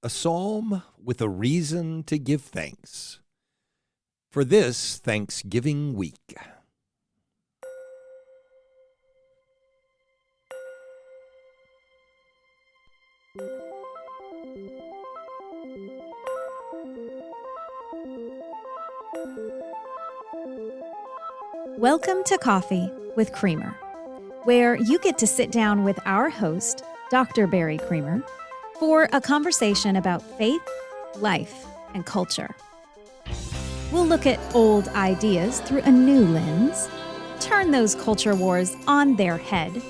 A psalm with a reason to give thanks for this Thanksgiving week. Welcome to Coffee with Creamer, where you get to sit down with our host, Dr. Barry Creamer, for a conversation about faith, life, and culture. We'll look at old ideas through a new lens, turn those culture wars on their head,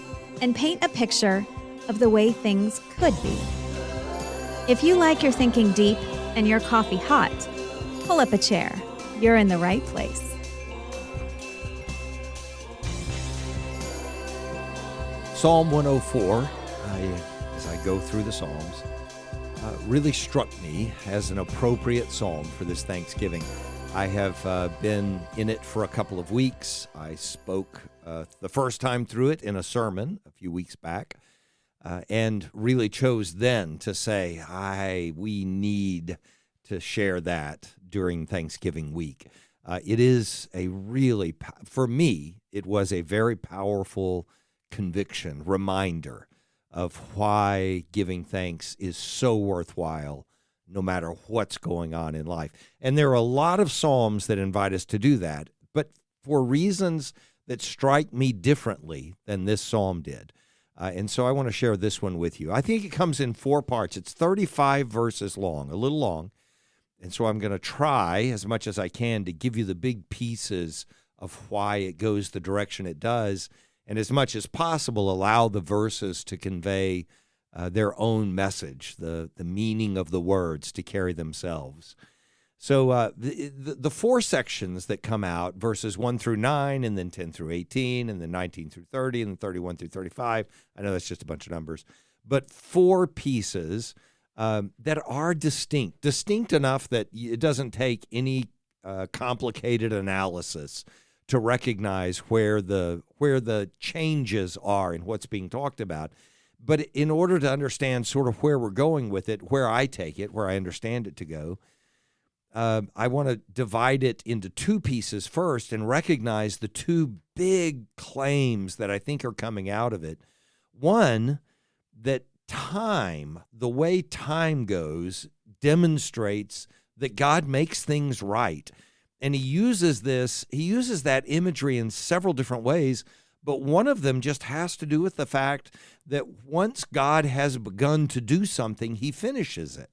and paint a picture of the way things could be. If you like your thinking deep and your coffee hot, pull up a chair. You're in the right place. Psalm 104, as I go through the Psalms, really struck me as an appropriate psalm for this Thanksgiving. I have been in it for a couple of weeks. I spoke the first time through it in a sermon a few weeks back, and really chose then to say, we need to share that during Thanksgiving week. It is a really, for me, it was a very powerful conviction, reminder of why giving thanks is so worthwhile no matter what's going on in life. And there are a lot of psalms that invite us to do that, but for reasons that strike me differently than this psalm did. And so I want to share this one with you. I think it comes in 4 parts. It's 35 verses long, a little long. And so I'm going to try as much as I can to give you the big pieces of why it goes the direction it does, and as much as possible, allow the verses to convey their own message, the meaning of the words to carry themselves. So the 4 sections that come out, verses 1 through 9, and then 10 through 18, and then 19 through 30, and then 31 through 35. I know that's just a bunch of numbers. But 4 pieces that are distinct enough that it doesn't take any complicated analysis to recognize where the changes are in what's being talked about. But in order to understand sort of where we're going with it, where I take it, where I understand it to go, I want to divide it into 2 pieces first and recognize the 2 big claims that I think are coming out of it. One, that time, the way time goes, demonstrates that God makes things right. And he uses that imagery in several different ways, but one of them just has to do with the fact that once God has begun to do something, he finishes it.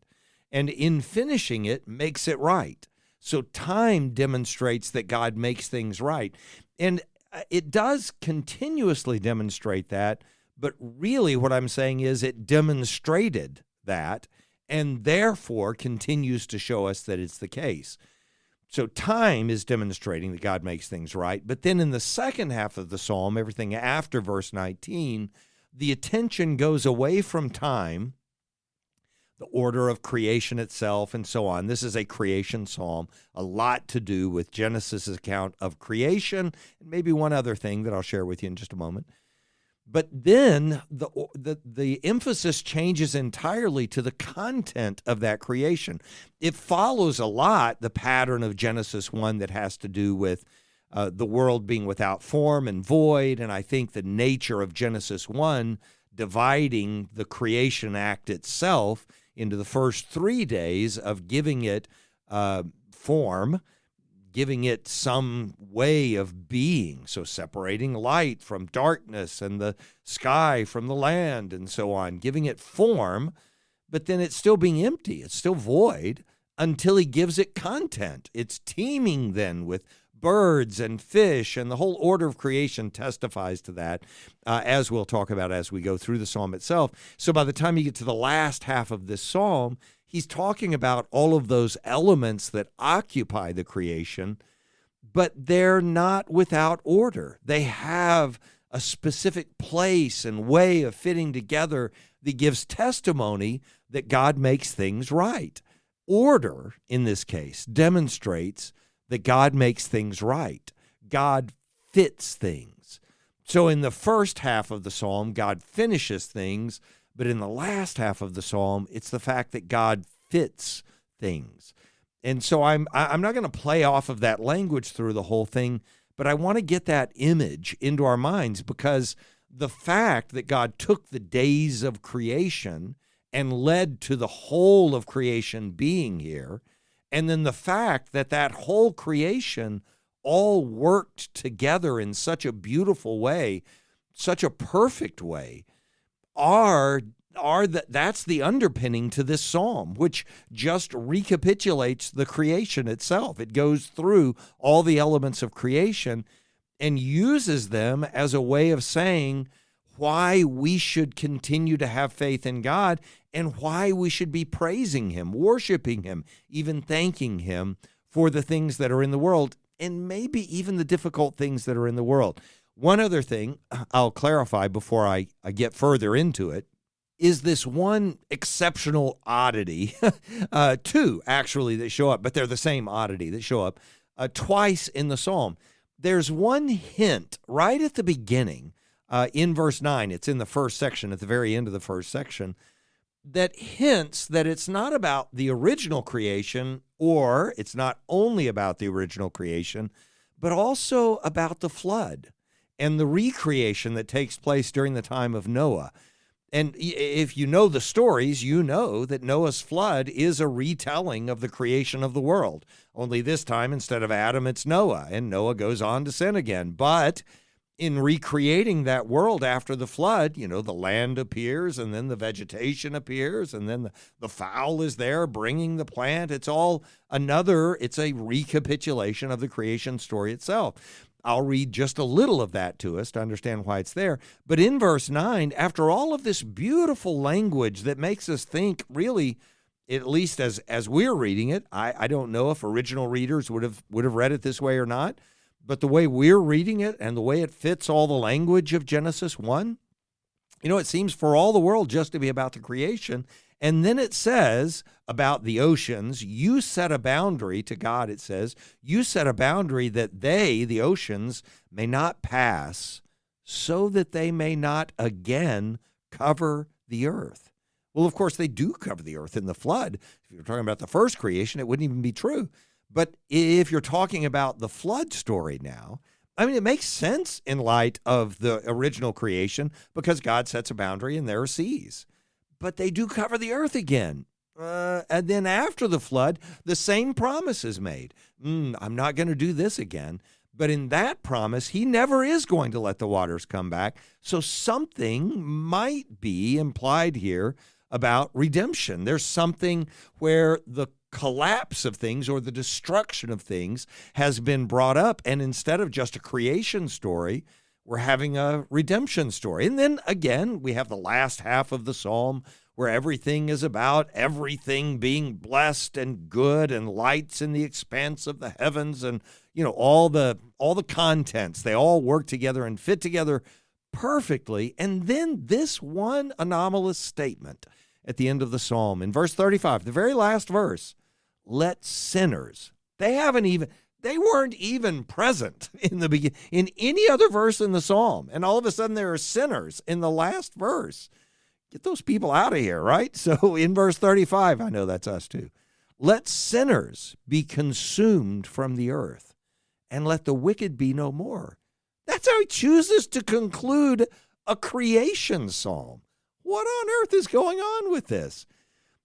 And in finishing it, makes it right. So time demonstrates that God makes things right. And it does continuously demonstrate that, but really what I'm saying is it demonstrated that and therefore continues to show us that it's the case. So time is demonstrating that God makes things right. But then in the second half of the psalm, everything after verse 19, the attention goes away from time, the order of creation itself, and so on. This is a creation psalm, a lot to do with Genesis' account of creation, and maybe one other thing that I'll share with you in just a moment. But then the emphasis changes entirely to the content of that creation. It follows a lot the pattern of Genesis 1 that has to do with the world being without form and void, and I think the nature of Genesis 1 dividing the creation act itself into the first 3 days of giving it form, giving it some way of being, so separating light from darkness and the sky from the land and so on, giving it form, but then it's still being empty, it's still void, until he gives it content. It's teeming then with birds and fish, and the whole order of creation testifies to that, as we'll talk about as we go through the psalm itself. So by the time you get to the last half of this psalm, he's talking about all of those elements that occupy the creation, but they're not without order. They have a specific place and way of fitting together that gives testimony that God makes things right. Order, in this case, demonstrates that God makes things right. God fits things. So in the first half of the psalm, God finishes things But in the last half of the psalm, it's the fact that God fits things. And so I'm not going to play off of that language through the whole thing, but I want to get that image into our minds, because the fact that God took the days of creation and led to the whole of creation being here, and then the fact that that whole creation all worked together in such a beautiful way, such a perfect way, that's the underpinning to this psalm, which just recapitulates the creation itself. It goes through all the elements of creation and uses them as a way of saying why we should continue to have faith in God and why we should be praising Him, worshiping Him, even thanking Him for the things that are in the world, and maybe even the difficult things that are in the world. One other thing I'll clarify before I get further into it is this one exceptional oddity, two actually that show up, but they're the same oddity that show up twice in the psalm. There's one hint right at the beginning in verse 9. It's in the first section, at the very end of the first section, that hints that it's not about the original creation, or it's not only about the original creation, but also about the flood and the recreation that takes place during the time of Noah. And if you know the stories, you know that Noah's flood is a retelling of the creation of the world. Only this time, instead of Adam, it's Noah, and Noah goes on to sin again. But in recreating that world after the flood, the land appears, and then the vegetation appears, and then the fowl is there bringing the plant. It's a recapitulation of the creation story itself. I'll read just a little of that to us to understand why it's there. But in verse 9, after all of this beautiful language that makes us think, really, at least as we're reading it, I don't know if original readers would have read it this way or not, but the way we're reading it and the way it fits all the language of Genesis 1, it seems for all the world just to be about the creation. And then it says about the oceans, you set a boundary to God, it says, you set a boundary that they, the oceans, may not pass, so that they may not again cover the earth. Well, of course, they do cover the earth in the flood. If you're talking about the first creation, it wouldn't even be true. But if you're talking about the flood story now, it makes sense in light of the original creation, because God sets a boundary and there are seas. But they do cover the earth again. And then after the flood, the same promise is made. I'm not going to do this again. But in that promise, He never is going to let the waters come back. So something might be implied here about redemption. There's something where the collapse of things or the destruction of things has been brought up. And instead of just a creation story, we're having a redemption story. And then again, we have the last half of the psalm where everything is about everything being blessed and good and lights in the expanse of the heavens, and all the contents, they all work together and fit together perfectly. And then this one anomalous statement at the end of the psalm in verse 35, the very last verse, let sinners, they weren't even present in the beginning, in any other verse in the psalm. And all of a sudden there are sinners in the last verse. Get those people out of here, right? So in verse 35, I know that's us too. Let sinners be consumed from the earth, and let the wicked be no more. That's how he chooses to conclude a creation psalm. What on earth is going on with this?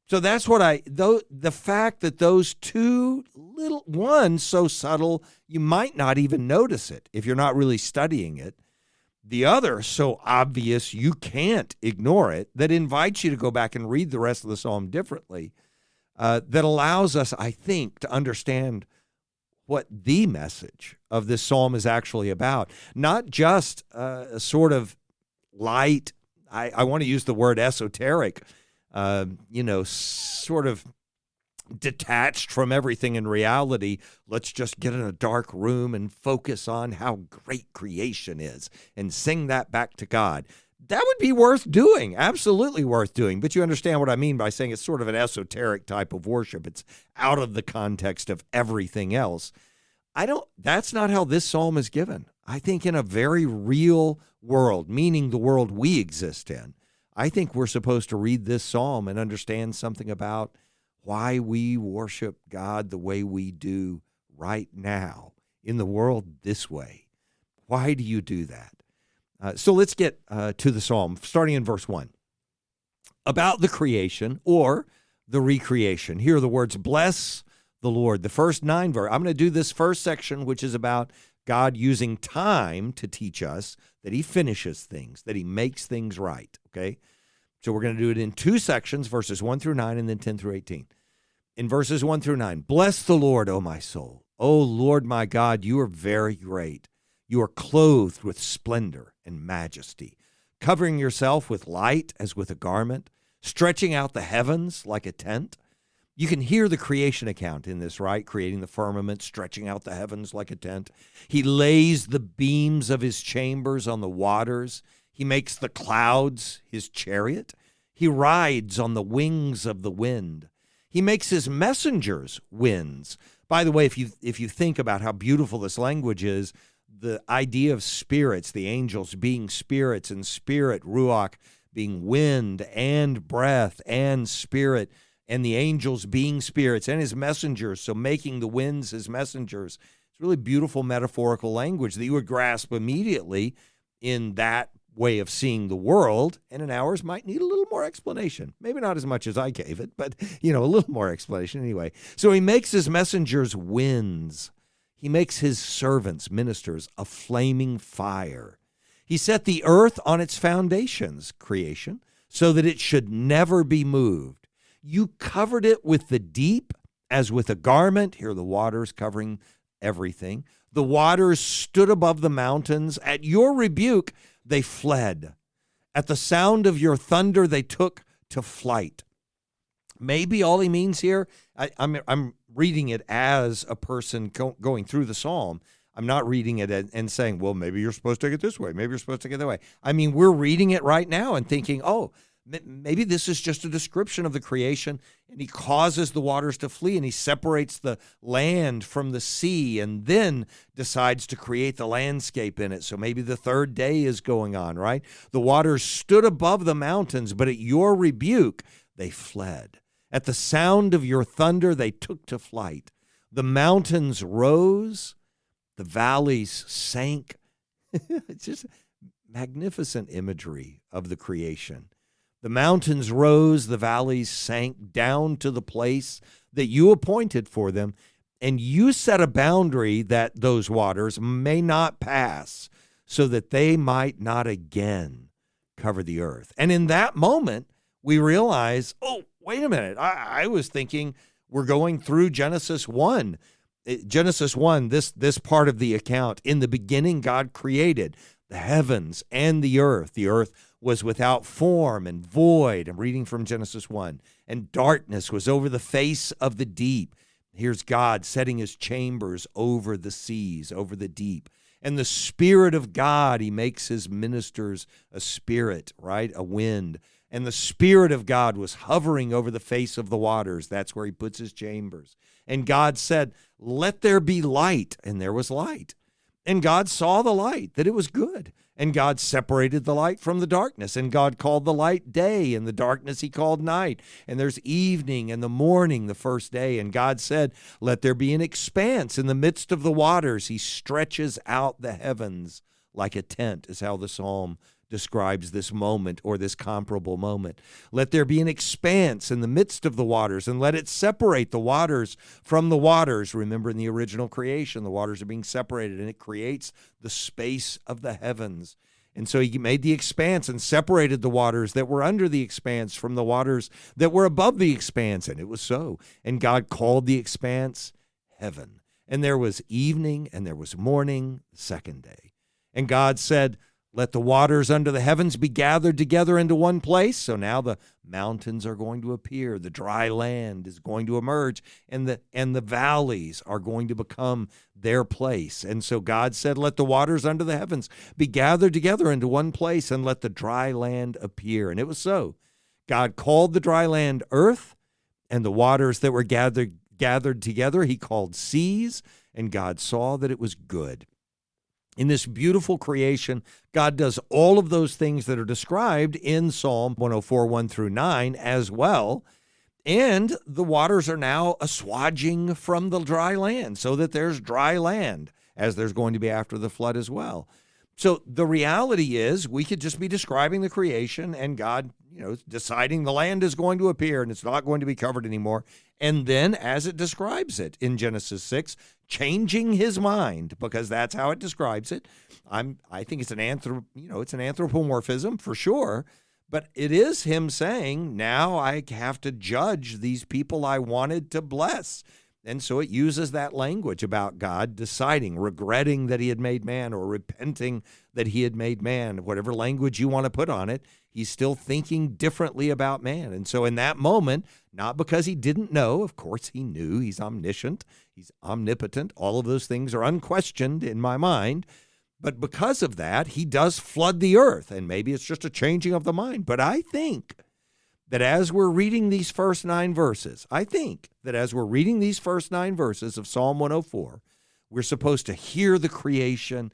So that's what the fact that those two little, one so subtle, you might not even notice it if you're not really studying it. The other so obvious, you can't ignore it, that invites you to go back and read the rest of the psalm differently, that allows us, I think, to understand what the message of this psalm is actually about. Not just a sort of light, I want to use the word esoteric, sort of detached from everything in reality. Let's just get in a dark room and focus on how great creation is and sing that back to God. That would be worth doing, absolutely worth doing. But you understand what I mean by saying it's sort of an esoteric type of worship. It's out of the context of everything else. That's not how this psalm is given. I think in a very real world, meaning the world we exist in, I think we're supposed to read this psalm and understand something about why we worship God the way we do right now in the world this way. Why do you do that? So let's get to the psalm, starting in verse 1. About the creation or the recreation. Here are the words, bless the Lord. The first 9 verses. I'm going to do this first section, which is about God using time to teach us that he finishes things, that he makes things right, okay? So we're going to do it in 2 sections, verses 1 through 9 and then 10 through 18. In verses 1 through 9, bless the Lord, O my soul. O Lord my God, you are very great. You are clothed with splendor and majesty, covering yourself with light as with a garment, stretching out the heavens like a tent. You can hear the creation account in this, right? Creating the firmament, stretching out the heavens like a tent. He lays the beams of his chambers on the waters. He makes the clouds his chariot. He rides on the wings of the wind. He makes his messengers winds. By the way, if you think about how beautiful this language is, the idea of spirits, the angels being spirits, and spirit, ruach, being wind and breath and spirit, and the angels being spirits and his messengers, so making the winds his messengers. It's really beautiful metaphorical language that you would grasp immediately in that way of seeing the world, and in ours might need a little more explanation. Maybe not as much as I gave it, but, a little more explanation anyway. So he makes his messengers winds. He makes his servants, ministers, a flaming fire. He set the earth on its foundations, creation, so that it should never be moved. You covered it with the deep as with a garment. Here are the waters covering everything. The waters stood above the mountains. At your rebuke, they fled. At the sound of your thunder, they took to flight. Maybe all he means here, I'm reading it as a person going through the psalm. I'm not reading it and saying, well, maybe you're supposed to take it this way. Maybe you're supposed to take it that way. I mean, we're reading it right now and thinking, oh, maybe this is just a description of the creation, and he causes the waters to flee, and he separates the land from the sea, and then decides to create the landscape in it. So maybe the third day is going on, right? The waters stood above the mountains, but at your rebuke, they fled. At the sound of your thunder, they took to flight. The mountains rose, the valleys sank. It's just magnificent imagery of the creation. The mountains rose, the valleys sank down to the place that you appointed for them, and you set a boundary that those waters may not pass, so that they might not again cover the earth. And in that moment, we realize, oh, wait a minute, I was thinking we're going through Genesis 1. Genesis 1, this part of the account, in the beginning God created the heavens and the earth. The earth was without form and void. I'm reading from Genesis 1. And darkness was over the face of the deep. Here's God setting his chambers over the seas, over the deep. And the Spirit of God, he makes his ministers a spirit, right? A wind. And the Spirit of God was hovering over the face of the waters. That's where he puts his chambers. And God said, let there be light. And there was light. And God saw the light, that it was good. And God separated the light from the darkness. And God called the light day, and the darkness he called night. And there's evening and the morning the first day. And God said, let there be an expanse in the midst of the waters. He stretches out the heavens like a tent, is how the psalm describes this moment, or this comparable moment. Let there be an expanse in the midst of the waters, and let it separate the waters from the waters. Remember, in the original creation, the waters are being separated, and it creates the space of the heavens. And so he made the expanse and separated the waters that were under the expanse from the waters that were above the expanse. And it was so. And God called the expanse heaven. And there was evening and there was morning the second day. And God said, let the waters under the heavens be gathered together into one place. So now the mountains are going to appear. The dry land is going to emerge, and the valleys are going to become their place. And so God said, let the waters under the heavens be gathered together into one place, and let the dry land appear. And it was so. God called the dry land earth, and the waters that were gathered together he called seas, and God saw that it was good. In this beautiful creation, God does all of those things that are described in Psalm 104, 1 through 9 as well. And the waters are now assuaging from the dry land so that there's dry land, as there's going to be after the flood as well. So the reality is we could just be describing the creation and God, deciding the land is going to appear and it's not going to be covered anymore. And then as it describes it in Genesis 6, changing his mind, because that's how it describes it. I think it's an anthropomorphism for sure. But it is him saying, now I have to judge these people I wanted to bless. And so it uses that language about God deciding, regretting that he had made man, or repenting that he had made man, whatever language you want to put on it. He's still thinking differently about man. And so in that moment, not because he didn't know, of course he knew, he's omniscient, he's omnipotent, all of those things are unquestioned in my mind. But because of that, he does flood the earth, and maybe it's just a changing of the mind. But I think that as we're reading these first 9 verses of Psalm 104, we're supposed to hear the creation,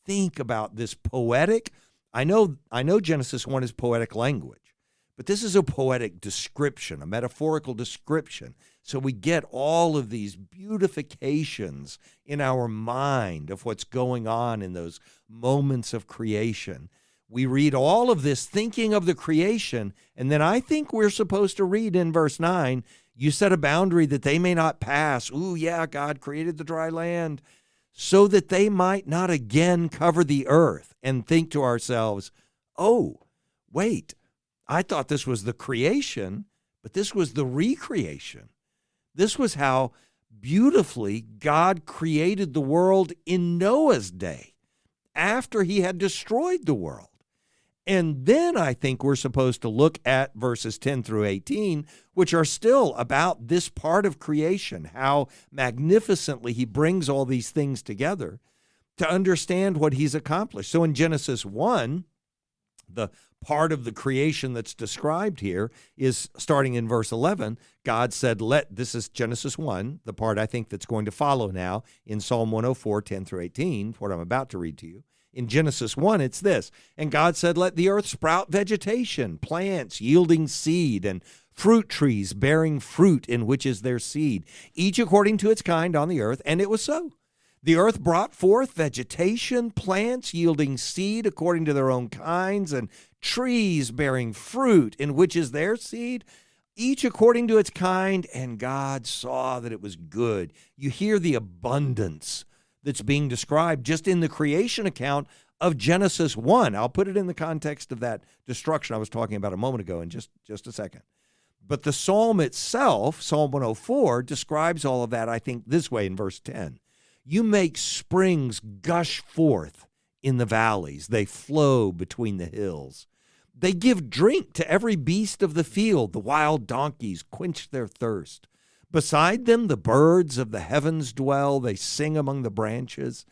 think about this poetic. I know Genesis 1 is poetic language, but this is a poetic description, a metaphorical description. So we get all of these beautifications in our mind of what's going on in those moments of creation. We read all of this thinking of the creation, and then I think we're supposed to read in verse 9, you set a boundary that they may not pass. Ooh, yeah, God created the dry land so that they might not again cover the earth, and think to ourselves, oh, wait, I thought this was the creation, but this was the recreation. This was how beautifully God created the world in Noah's day, after he had destroyed the world. And then I think we're supposed to look at verses 10 through 18, which are still about this part of creation, how magnificently he brings all these things together to understand what he's accomplished. So in Genesis 1, the part of the creation that's described here is starting in verse 11. God said, this is Genesis 1, the part I think that's going to follow now in Psalm 104, 10 through 18, what I'm about to read to you. In Genesis 1, it's this. And God said, let the earth sprout vegetation, plants yielding seed, and fruit trees bearing fruit in which is their seed, each according to its kind on the earth. And it was so. The earth brought forth vegetation, plants yielding seed according to their own kinds, and trees bearing fruit in which is their seed, each according to its kind. And God saw that it was good. You hear the abundance that's being described just in the creation account of Genesis 1. I'll put it in the context of that destruction I was talking about a moment ago in just a second. But the psalm itself, Psalm 104, describes all of that, I think, this way in verse 10. You make springs gush forth in the valleys. They flow between the hills. They give drink to every beast of the field. The wild donkeys quench their thirst. Beside them, the birds of the heavens dwell. They sing among the branches.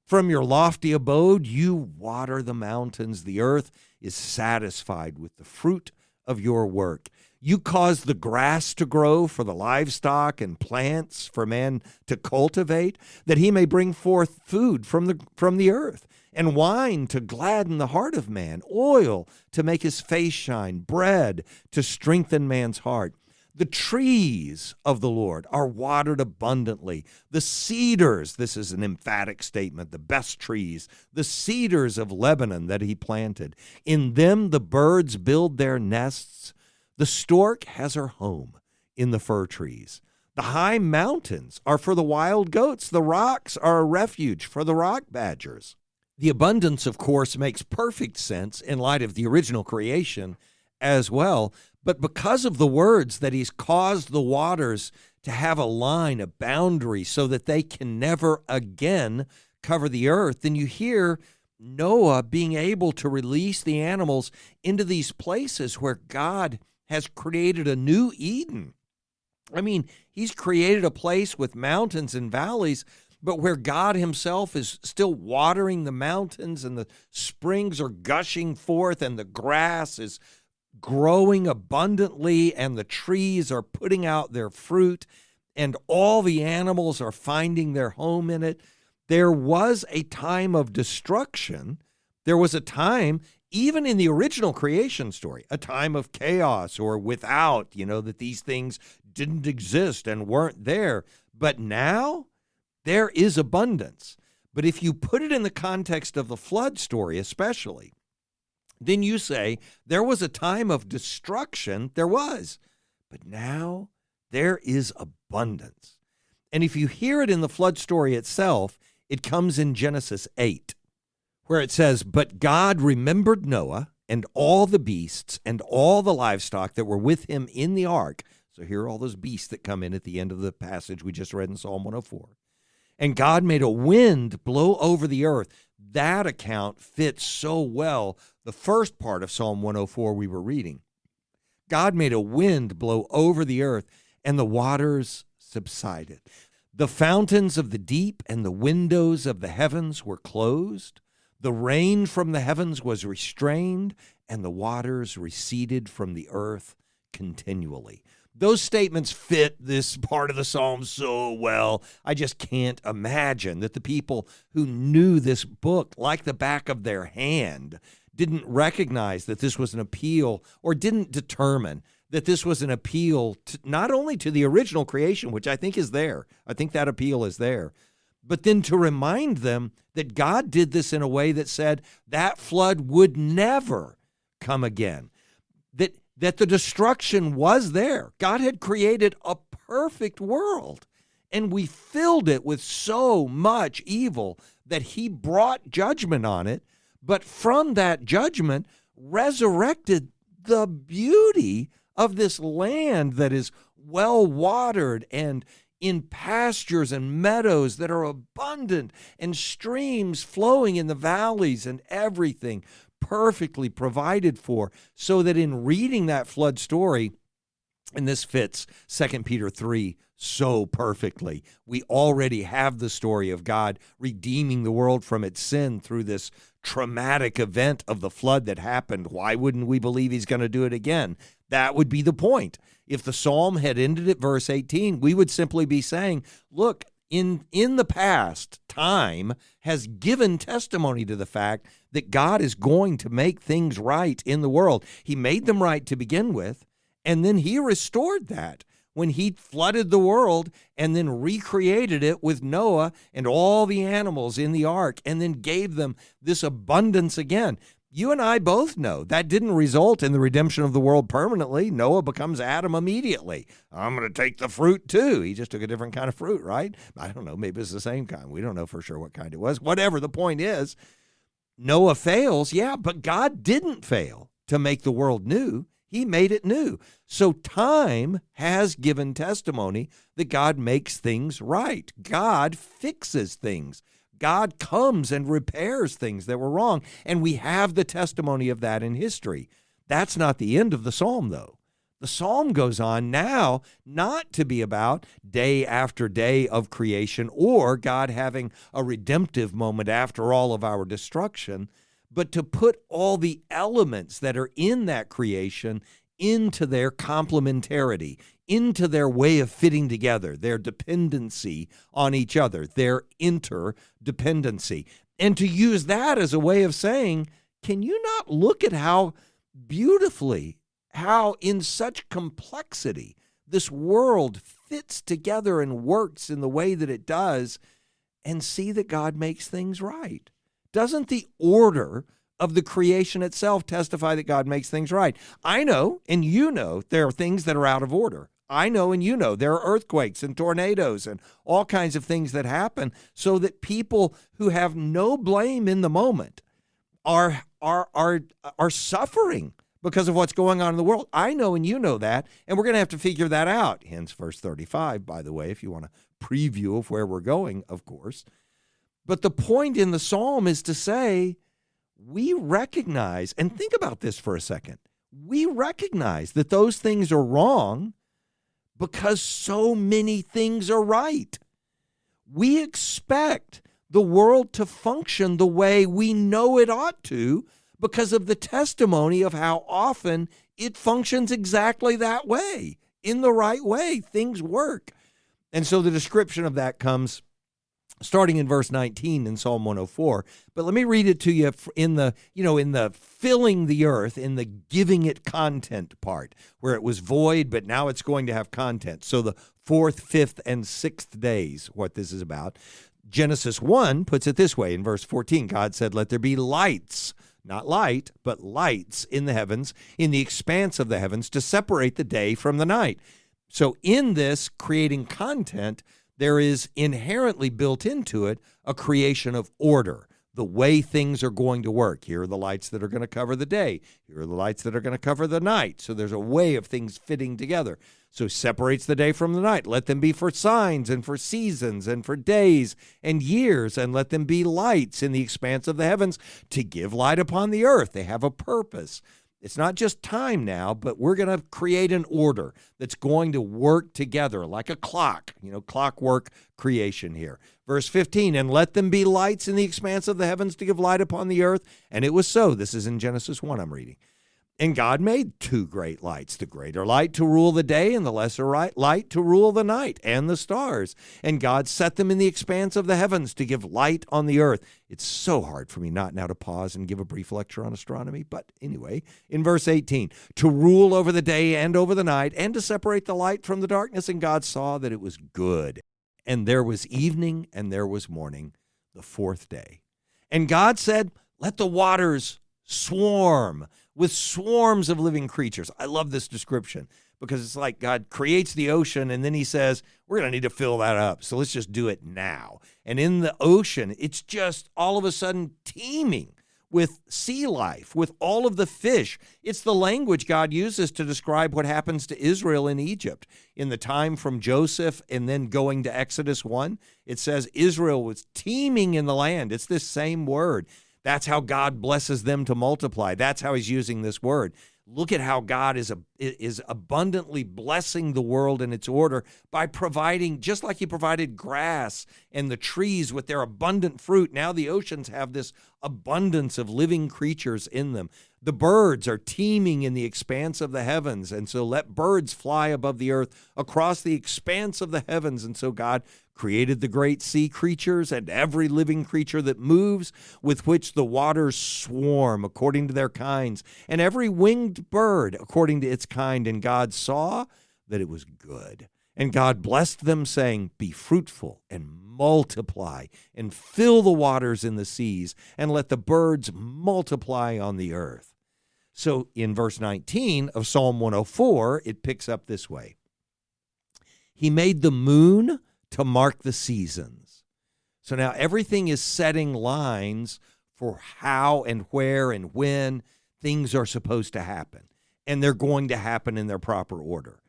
From your lofty abode, you water the mountains. The earth is satisfied with the fruit of your work. You cause the grass to grow for the livestock and plants for man to cultivate, that he may bring forth food from the earth, and wine to gladden the heart of man, oil to make his face shine, bread to strengthen man's heart. The trees of the Lord are watered abundantly. The cedars, this is an emphatic statement, the best trees, the cedars of Lebanon that he planted. In them the birds build their nests. The stork has her home in the fir trees. The high mountains are for the wild goats. The rocks are a refuge for the rock badgers. The abundance, of course, makes perfect sense in light of the original creation as well. But because of the words that he's caused the waters to have a line, a boundary, so that they can never again cover the earth, then you hear Noah being able to release the animals into these places where God has created a new Eden. I mean, he's created a place with mountains and valleys, but where God himself is still watering the mountains and the springs are gushing forth and the grass is growing abundantly and the trees are putting out their fruit and all the animals are finding their home in it. there was a time of destruction. There was a time, even in the original creation story, a time of chaos or without, that these things didn't exist and weren't there. But now there is abundance. But if you put it in the context of the flood story especially, then you say there was a time of destruction. There was. But now there is abundance. And if you hear it in the flood story itself, it comes in Genesis 8, where it says, "But God remembered Noah and all the beasts and all the livestock that were with him in the ark." So here are all those beasts that come in at the end of the passage we just read in Psalm 104. "And God made a wind blow over the earth." That account fits so well the first part of Psalm 104 we were reading. God made a wind blow over the earth, and the waters subsided. The fountains of the deep and the windows of the heavens were closed. The rain from the heavens was restrained, and the waters receded from the earth continually. Those statements fit this part of the Psalm so well. I just can't imagine that the people who knew this book like the back of their hand didn't recognize that this was an appeal, or didn't determine that this was an appeal to, not only to the original creation, which I think is there. I think that appeal is there. But then to remind them that God did this in a way that said that flood would never come again. That the destruction was there. God had created a perfect world, and we filled it with so much evil that he brought judgment on it. But from that judgment resurrected the beauty of this land that is well watered and in pastures and meadows that are abundant, and streams flowing in the valleys, and everything perfectly provided for, so that in reading that flood story, and this fits 2 Peter 3 so perfectly, we already have the story of God redeeming the world from its sin through this traumatic event of the flood that happened. Why wouldn't we believe he's going to do it again? That would be the point. If the psalm had ended at verse 18, we would simply be saying, look, in the past, time has given testimony to the fact that God is going to make things right in the world. He made them right to begin with, and then he restored that when he flooded the world and then recreated it with Noah and all the animals in the ark, and then gave them this abundance again. You and I both know that didn't result in the redemption of the world permanently. Noah becomes Adam immediately. I'm going to take the fruit too. He just took a different kind of fruit, right? I don't know. Maybe it's the same kind. We don't know for sure what kind it was. Whatever, the point is, Noah fails, yeah, but God didn't fail to make the world new. He made it new. So time has given testimony that God makes things right. God fixes things. God comes and repairs things that were wrong, and we have the testimony of that in history. That's not the end of the psalm, though. The psalm goes on now not to be about day after day of creation or God having a redemptive moment after all of our destruction, but to put all the elements that are in that creation into their complementarity, into their way of fitting together, their dependency on each other, their interdependency. And to use that as a way of saying, can you not look at how beautifully, how in such complexity this world fits together and works in the way that it does, and see that God makes things right? Doesn't the order of the creation itself testify that God makes things right? I know, and you know, there are things that are out of order. I know, and you know, there are earthquakes and tornadoes and all kinds of things that happen so that people who have no blame in the moment are suffering because of what's going on in the world. I know, and you know that, and we're going to have to figure that out. Hence verse 35, by the way, if you want a preview of where we're going, of course. But the point in the psalm is to say, we recognize, and think about this for a second, we recognize that those things are wrong because so many things are right. We expect the world to function the way we know it ought to because of the testimony of how often it functions exactly that way, in the right way. Things work. And so the description of that comes starting in verse 19 in Psalm 104. But let me read it to you in the filling the earth, in the giving it content part, where it was void, but now it's going to have content. So the fourth, fifth, and sixth days, what this is about. Genesis 1 puts it this way in verse 14. God said, "Let there be lights," not light, but lights in the heavens, in the expanse of the heavens, to separate the day from the night. So in this creating content, there is inherently built into it a creation of order, the way things are going to work. Here are the lights that are going to cover the day. Here are the lights that are going to cover the night. So there's a way of things fitting together. So separates the day from the night. Let them be for signs and for seasons and for days and years, and let them be lights in the expanse of the heavens to give light upon the earth. They have a purpose. It's not just time now, but we're going to create an order that's going to work together like a clock, clockwork creation here. Verse 15, "And let them be lights in the expanse of the heavens to give light upon the earth. And it was so." This is in Genesis 1 I'm reading. "And God made two great lights, the greater light to rule the day and the lesser light to rule the night, and the stars. And God set them in the expanse of the heavens to give light on the earth." It's so hard for me not now to pause and give a brief lecture on astronomy. But anyway, in verse 18, "To rule over the day and over the night, and to separate the light from the darkness. And God saw that it was good. And there was evening and there was morning, the fourth day. And God said, let the waters swarm with swarms of living creatures." I love this description because it's like God creates the ocean and then he says, we're going to need to fill that up. So let's just do it now. And in the ocean, it's just all of a sudden teeming with sea life, with all of the fish. It's the language God uses to describe what happens to Israel in Egypt. In the time from Joseph and then going to Exodus 1, it says Israel was teeming in the land. It's this same word. That's how God blesses them to multiply. That's how he's using this word. Look at how God is abundantly blessing the world in its order by providing, just like he provided grass and the trees with their abundant fruit. Now the oceans have this abundance of living creatures in them. The birds are teeming in the expanse of the heavens, and so let birds fly above the earth across the expanse of the heavens. And so God created the great sea creatures and every living creature that moves, with which the waters swarm according to their kinds, and every winged bird according to its kind. And God saw that it was good. And God blessed them, saying, be fruitful and multiply, and fill the waters in the seas, and let the birds multiply on the earth. So in verse 19 of Psalm 104, it picks up this way. He made the moon to mark the seasons. So now everything is setting lines for how and where and when things are supposed to happen. And they're going to happen in their proper order.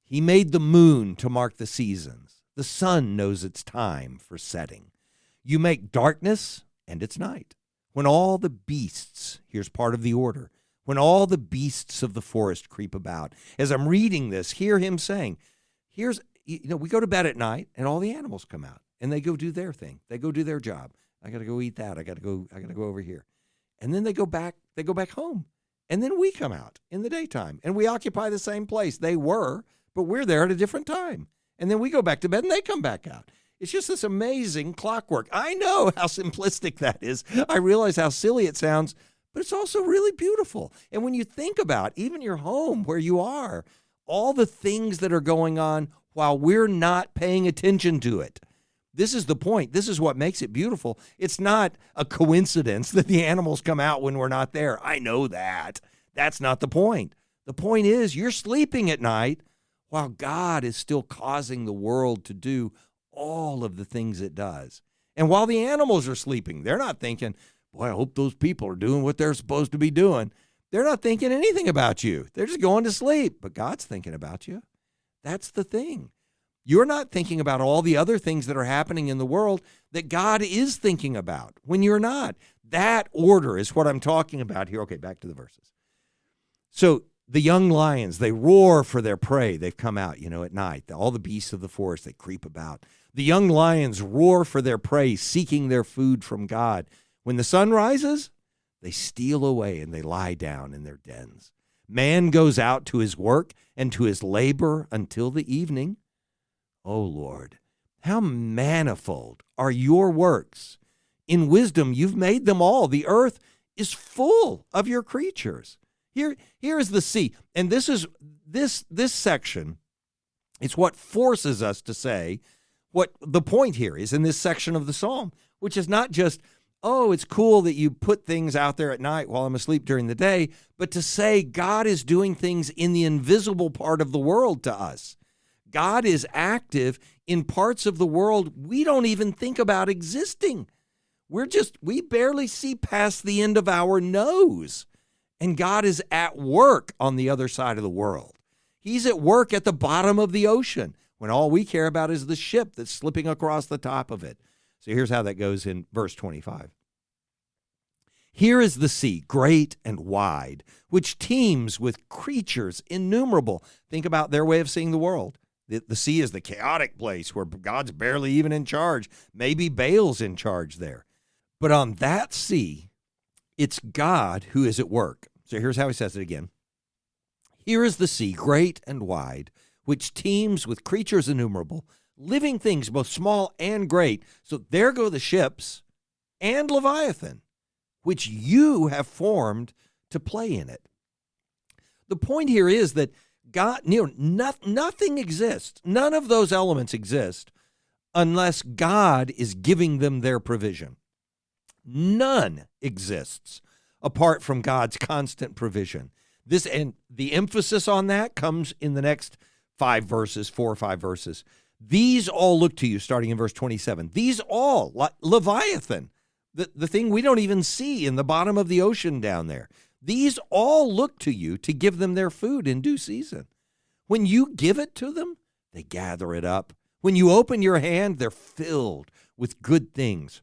He made the moon to mark the seasons. The sun knows its time for setting. You make darkness and it's night. When all the beasts, here's part of the order, when all the beasts of the forest creep about. As I'm reading this, hear him saying, we go to bed at night and all the animals come out and they go do their thing. They go do their job. I got to go eat that. I got to go over here. And then they go back home. And then we come out in the daytime and we occupy the same place. They were, but we're there at a different time. And then we go back to bed and they come back out. It's just this amazing clockwork. I know how simplistic that is. I realize how silly it sounds, but it's also really beautiful. And when you think about even your home where you are, all the things that are going on while we're not paying attention to it. This is the point. This is what makes it beautiful. It's not a coincidence that the animals come out when we're not there. I know that. That's not the point. The point is you're sleeping at night while God is still causing the world to do all of the things it does. And while the animals are sleeping, they're not thinking, boy, I hope those people are doing what they're supposed to be doing. They're not thinking anything about you. They're just going to sleep. But God's thinking about you. That's the thing. You're not thinking about all the other things that are happening in the world that God is thinking about when you're not. That order is what I'm talking about here. Okay, back to the verses. So the young lions, they roar for their prey. They've come out, at night. All the beasts of the forest, they creep about. The young lions roar for their prey, seeking their food from God. When the sun rises, they steal away and they lie down in their dens. Man goes out to his work and to his labor until the evening. O Lord, How manifold are your works! In wisdom you've made them all. The earth is full of your creatures. Here is the sea. And this section, it's what forces us to say what the point here is in this section of the psalm, which is not just, oh, it's cool that you put things out there at night while I'm asleep during the day, but to say God is doing things in the invisible part of the world to us. God is active in parts of the world we don't even think about existing. We barely see past the end of our nose. And God is at work on the other side of the world. He's at work at the bottom of the ocean when all we care about is the ship that's slipping across the top of it. So here's how that goes in verse 25. Here is the sea, great and wide, which teems with creatures innumerable. Think about their way of seeing the world. The sea is the chaotic place where God's barely even in charge. Maybe Baal's in charge there. But on that sea, it's God who is at work. So here's how he says it again. Here is the sea, great and wide, which teems with creatures innumerable, living things both small and great. So there go the ships and Leviathan, which you have formed to play in it. The point here is that God, nothing exists. None of those elements exist unless God is giving them their provision. None exists apart from God's constant provision. And the emphasis on that comes in the next 4 or 5 verses. These all look to you, starting in verse 27. These all, Leviathan, the thing we don't even see in the bottom of the ocean down there. These all look to you to give them their food in due season. When you give it to them, they gather it up. When you open your hand, they're filled with good things.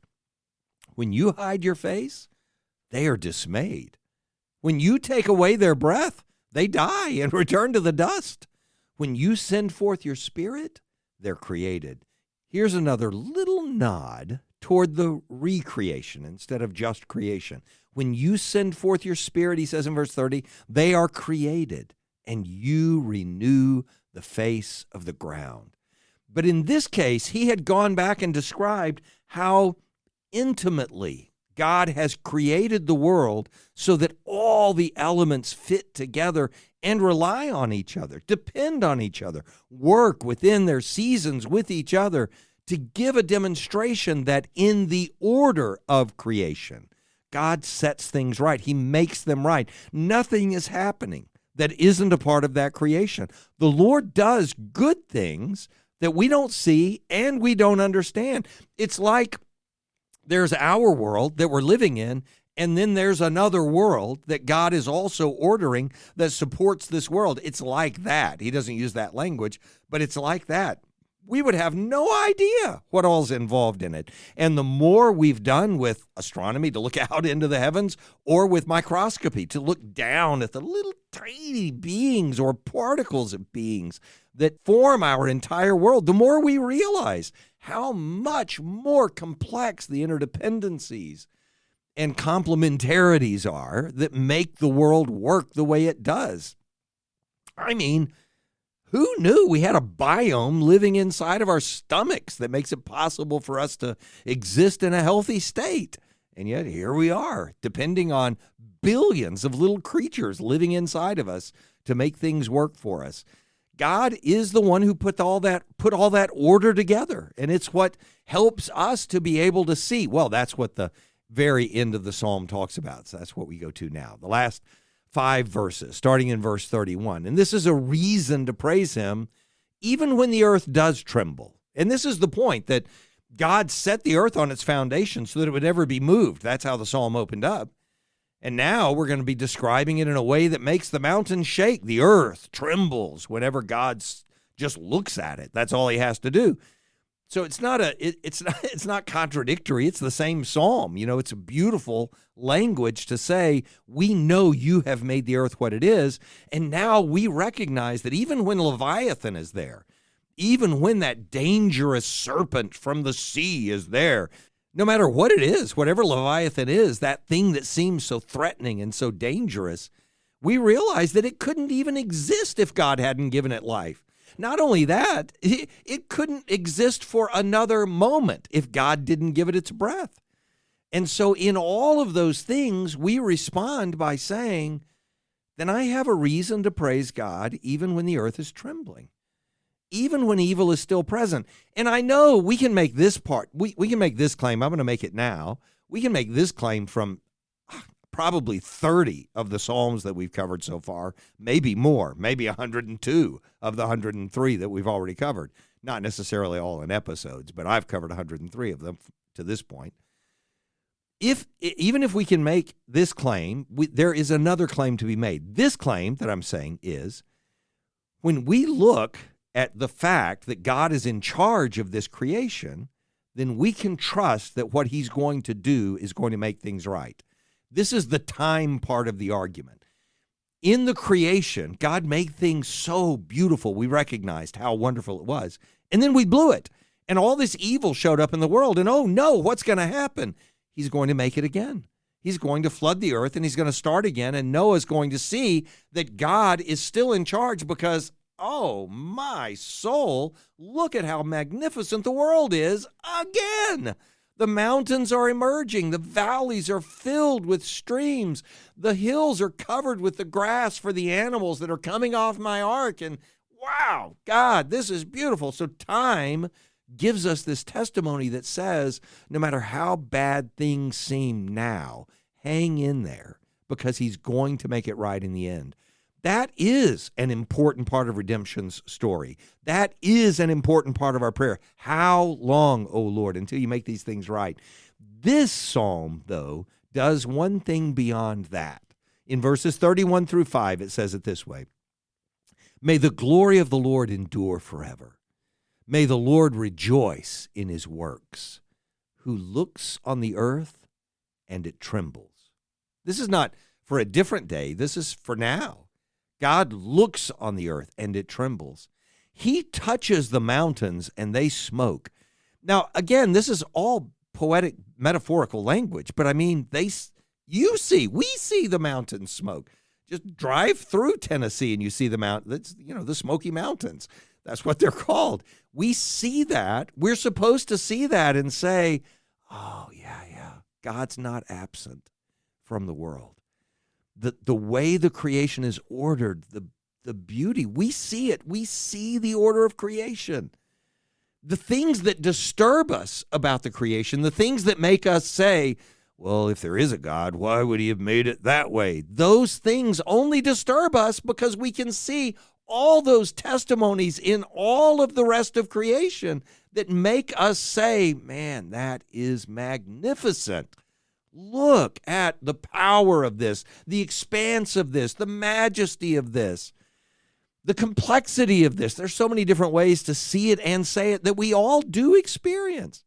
When you hide your face, they are dismayed. When you take away their breath, they die and return to the dust. When you send forth your spirit, they're created. Here's another little nod toward the recreation instead of just creation. When you send forth your spirit, he says in verse 30, they are created, and you renew the face of the ground. But in this case, he had gone back and described how intimately God has created the world so that all the elements fit together and rely on each other, depend on each other, work within their seasons with each other to give a demonstration that in the order of creation, God sets things right. He makes them right. Nothing is happening that isn't a part of that creation. The Lord does good things that we don't see and we don't understand. It's like there's our world that we're living in, and then there's another world that God is also ordering that supports this world. It's like that. He doesn't use that language, but it's like that. We would have no idea what all's involved in it. And the more we've done with astronomy to look out into the heavens, or with microscopy to look down at the little tiny beings or particles of beings that form our entire world, the more we realize how much more complex the interdependencies and complementarities are that make the world work the way it does. I mean, who knew we had a biome living inside of our stomachs that makes it possible for us to exist in a healthy state? And yet here we are, depending on billions of little creatures living inside of us to make things work for us. God is the one who put all that order together, and it's what helps us to be able to see. Well, that's what the very end of the psalm talks about. So that's what we go to now. The last 5 verses, starting in verse 31. And this is a reason to praise him, even when the earth does tremble. And this is the point, that God set the earth on its foundation so that it would never be moved. That's how the psalm opened up. And now we're going to be describing it in a way that makes the mountains shake. The earth trembles whenever God just looks at it. That's all he has to do. So it's not contradictory. It's the same psalm. You know, it's a beautiful language to say, we know you have made the earth what it is. And now we recognize that even when Leviathan is there, even when that dangerous serpent from the sea is there, no matter what it is, whatever Leviathan is, that thing that seems so threatening and so dangerous, we realize that it couldn't even exist if God hadn't given it life. Not only that, it couldn't exist for another moment if God didn't give it its breath. And so in all of those things, we respond by saying, then I have a reason to praise God even when the earth is trembling, even when evil is still present. And I know we can make this part, we can make this claim. I'm going to make it now. We can make this claim from probably 30 of the Psalms that we've covered so far, maybe more, maybe 102 of the 103 that we've already covered. Not necessarily all in episodes, but I've covered 103 of them to this point. Even if we can make this claim, there is another claim to be made. This claim that I'm saying is, when we look at the fact that God is in charge of this creation, then we can trust that what he's going to do is going to make things right. This is the time part of the argument. In the creation, God made things so beautiful. We recognized how wonderful it was. And then we blew it. And all this evil showed up in the world. And oh no, what's going to happen? He's going to make it again. He's going to flood the earth and he's going to start again. And Noah's going to see that God is still in charge because, oh my soul, look at how magnificent the world is again. The mountains are emerging. The valleys are filled with streams. The hills are covered with the grass for the animals that are coming off my ark. And wow, God, this is beautiful. So time gives us this testimony that says, no matter how bad things seem now, hang in there because he's going to make it right in the end. That is an important part of redemption's story. That is an important part of our prayer. How long, O Lord, until you make these things right? This psalm, though, does one thing beyond that. In verses 31 through 5, it says it this way: May the glory of the Lord endure forever. May the Lord rejoice in his works, who looks on the earth and it trembles. This is not for a different day. This is for now. God looks on the earth and it trembles. He touches the mountains and they smoke. Now, again, this is all poetic, metaphorical language, but I mean, we see the mountains smoke. Just drive through Tennessee and you see the mountains, the Smoky Mountains. That's what they're called. We see that. We're supposed to see that and say, oh, yeah, God's not absent from the world. The way the creation is ordered, the beauty, we see it. We see the order of creation. The things that disturb us about the creation, the things that make us say, well, if there is a God, why would he have made it that way? Those things only disturb us because we can see all those testimonies in all of the rest of creation that make us say, man, that is magnificent. Look at the power of this, the expanse of this, the majesty of this, the complexity of this. There's so many different ways to see it and say it that we all do experience.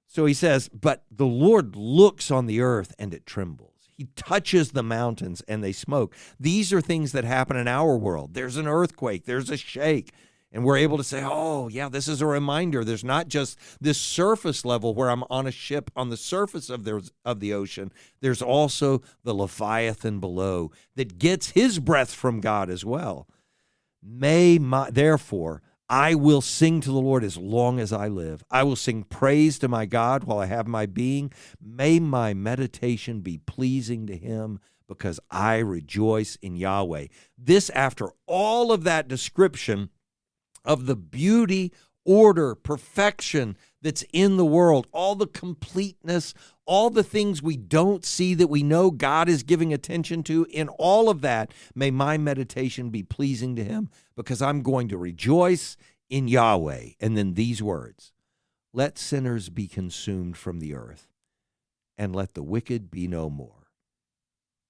So he says, but the Lord looks on the earth and it trembles. He touches the mountains and they smoke. These are things that happen in our world. There's an earthquake, there's a shake. And we're able to say, oh, yeah, this is a reminder. There's not just this surface level where I'm on a ship on the surface of the ocean. There's also the Leviathan below that gets his breath from God as well. Therefore, I will sing to the Lord as long as I live. I will sing praise to my God while I have my being. May my meditation be pleasing to him because I rejoice in Yahweh. This, after all of that description of the beauty, order, perfection that's in the world, all the completeness, all the things we don't see that we know God is giving attention to, in all of that, may my meditation be pleasing to him because I'm going to rejoice in Yahweh. And then these words, let sinners be consumed from the earth and let the wicked be no more.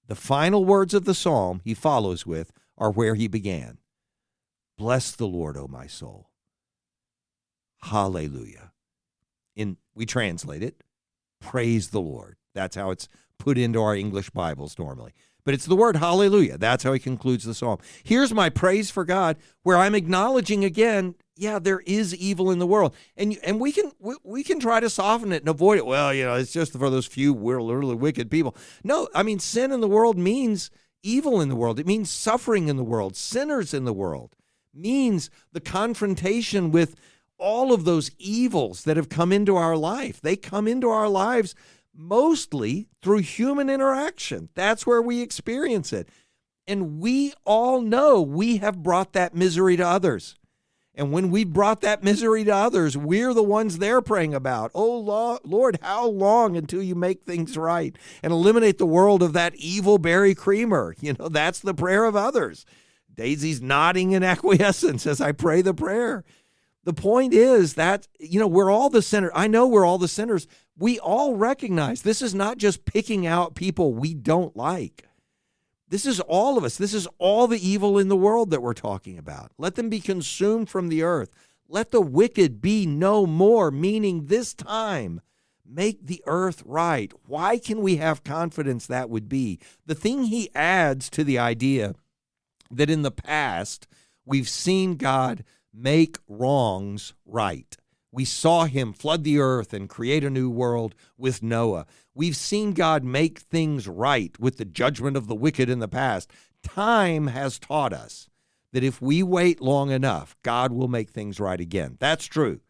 The final words of the psalm he follows with are where he began. Bless the Lord, O my soul. Hallelujah. We translate it, praise the Lord. That's how it's put into our English Bibles normally. But it's the word hallelujah. That's how he concludes the psalm. Here's my praise for God, where I'm acknowledging again, yeah, there is evil in the world. And we can try to soften it and avoid it. Well, it's just for those few really wicked people. No, I mean, sin in the world means evil in the world. It means suffering in the world, sinners in the world. means the confrontation with all of those evils that have come into our life. They come into our lives mostly through human interaction. That's where we experience it. And we all know we have brought that misery to others. And when we brought that misery to others, we're the ones they're praying about. Oh, Lord, how long until you make things right and eliminate the world of that evil Barry Creamer? That's the prayer of others. Daisy's nodding in acquiescence as I pray the prayer. The point is that, we're all the sinners. I know we're all the sinners. We all recognize this is not just picking out people we don't like. This is all of us. This is all the evil in the world that we're talking about. Let them be consumed from the earth. Let the wicked be no more, meaning this time, make the earth right. Why can we have confidence that would be? The thing he adds to the idea that in the past, we've seen God make wrongs right. We saw him flood the earth and create a new world with Noah. We've seen God make things right with the judgment of the wicked in the past. Time has taught us that if we wait long enough, God will make things right again. That's true.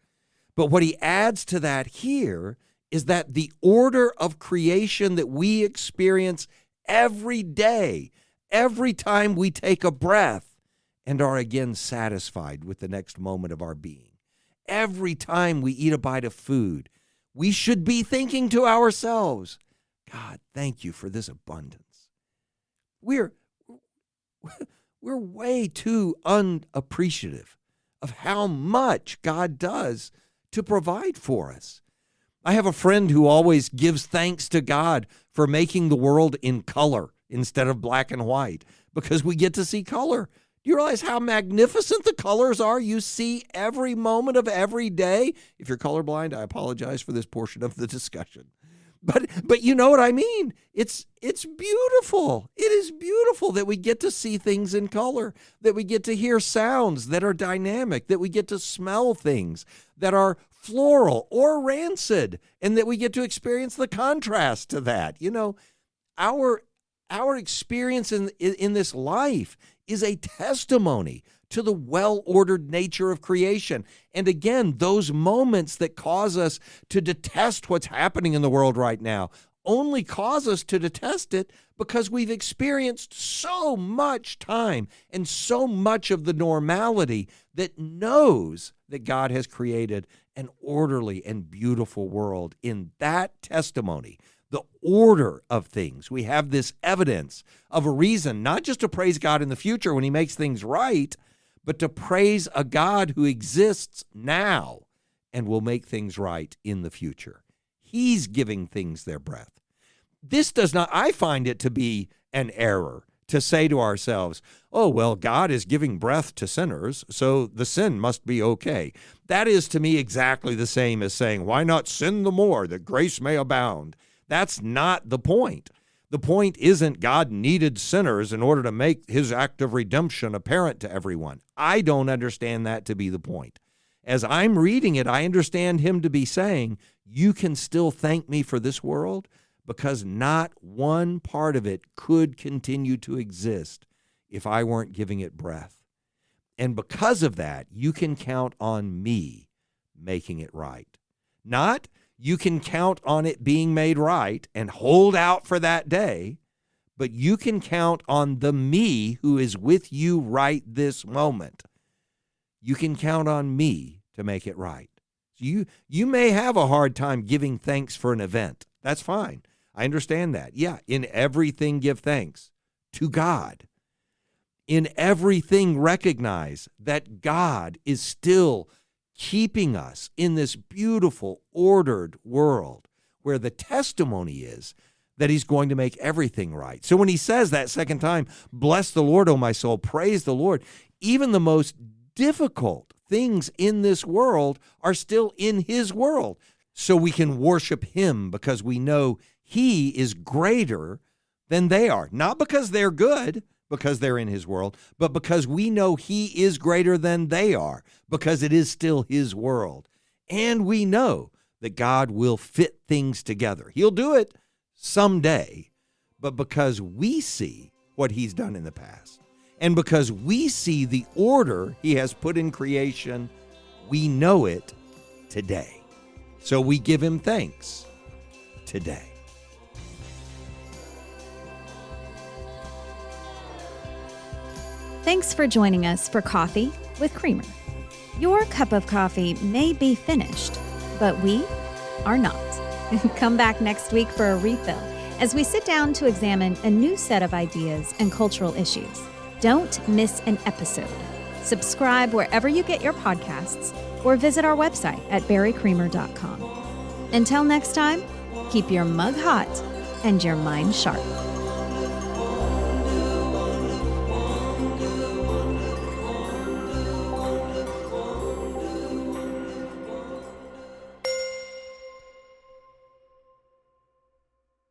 But what he adds to that here is that the order of creation that we experience every day, every time we take a breath and are again satisfied with the next moment of our being, every time we eat a bite of food, we should be thinking to ourselves, God, thank you for this abundance. We're way too unappreciative of how much God does to provide for us. I have a friend who always gives thanks to God for making the world in color instead of black and white, because we get to see color. Do you realize how magnificent the colors are you see every moment of every day? If you're colorblind, I apologize for this portion of the discussion. But you know what I mean. It's beautiful. It is beautiful that we get to see things in color, that we get to hear sounds that are dynamic, that we get to smell things that are floral or rancid, and that we get to experience the contrast to that. Our experience in this life is a testimony to the well-ordered nature of creation. And again, those moments that cause us to detest what's happening in the world right now only cause us to detest it because we've experienced so much time and so much of the normality that knows that God has created an orderly and beautiful world. In that testimony, the order of things, we have this evidence of a reason, not just to praise God in the future when he makes things right, but to praise a God who exists now and will make things right in the future. He's giving things their breath. This does not, I find it to be an error to say to ourselves, oh, well, God is giving breath to sinners, so the sin must be okay. That is to me exactly the same as saying, why not sin the more that grace may abound? That's not the point. The point isn't God needed sinners in order to make his act of redemption apparent to everyone. I don't understand that to be the point. As I'm reading it, I understand him to be saying, you can still thank me for this world because not one part of it could continue to exist if I weren't giving it breath. And because of that, you can count on me making it right. Not you can count on it being made right and hold out for that day, but you can count on the me who is with you right this moment. You can count on me to make it right. You may have a hard time giving thanks for an event. That's fine. I understand that. Yeah, in everything give thanks to God. In everything recognize that God is still keeping us in this beautiful, ordered world where the testimony is that he's going to make everything right. So when he says that second time, bless the Lord, O my soul, praise the Lord, even the most difficult things in this world are still in his world. So we can worship him because we know he is greater than they are. Not because they're good, because they're in his world, but because we know he is greater than they are, because it is still his world. And we know that God will fit things together. He'll do it someday, but because we see what he's done in the past, And because we see the order he has put in creation, we know it today. So we give him thanks today. Thanks for joining us for Coffee with Creamer. Your cup of coffee may be finished, but we are not. Come back next week for a refill as we sit down to examine a new set of ideas and cultural issues. Don't miss an episode. Subscribe wherever you get your podcasts or visit our website at barrycreamer.com. Until next time, keep your mug hot and your mind sharp.